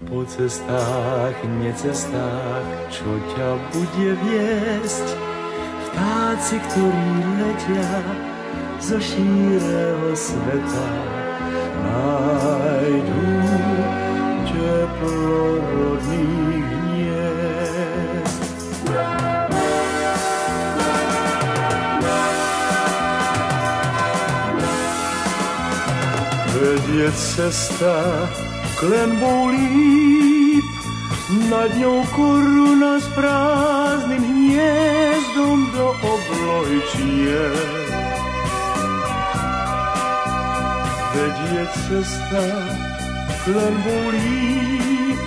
Po cestách, necestách, čo ťa bude viesť, vtáci, ktorí letia zo šíreho sveta, nájdu teplo rodných hniezd. Vedie cesta klenbou líp, nad ňou koruna s prázdnym hniezdom do oblohy čier. Vedie cesta klenbou líp,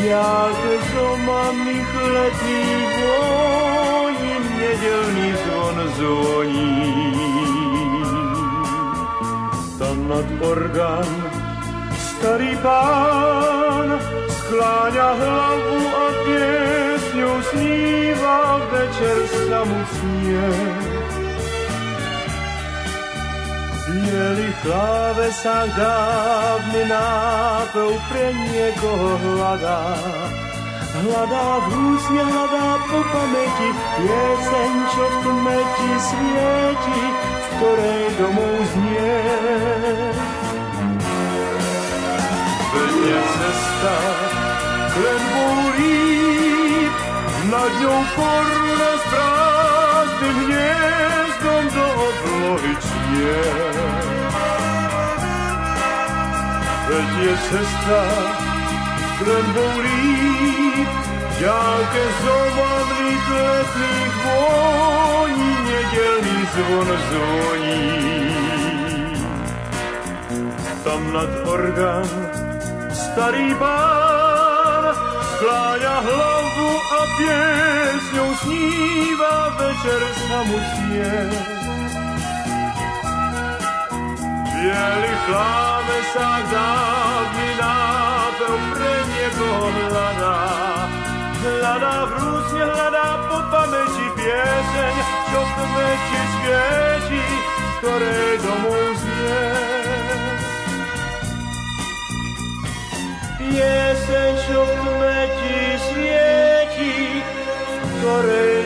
diaľke zomamných letných voní, nedeľný zvon zvoní. Tam nad orgán starý pán skláňa hlavu a piesňou sníva, večer sa mu snie. V bielých klávesách dávny nápev pre niekoho hľadá. Hľadá v úsne, hľadá po pamäti pieseň, čo v tmeti svieti, v ktorej domov znie. Vedie cesta klenbou líp, nad ňou koruna s prázdnym hniezdom do oblohy čier. Vedie cesta klenbou líp, ďalke zomavných letných voní, nedeľný zvon zvoní. Tam nad orgán starý pán skláňa hlavu a piesňou sníva, večer sa mu snie. V bielých klávesách dávny nápev pre niekoho hľadá. Hľadá v rúsne, hľadá po pamäti pieseň, čo v tmeti svieti, v ktorej domov znie. Pieseň, čo v tmeti svieti, v ktorej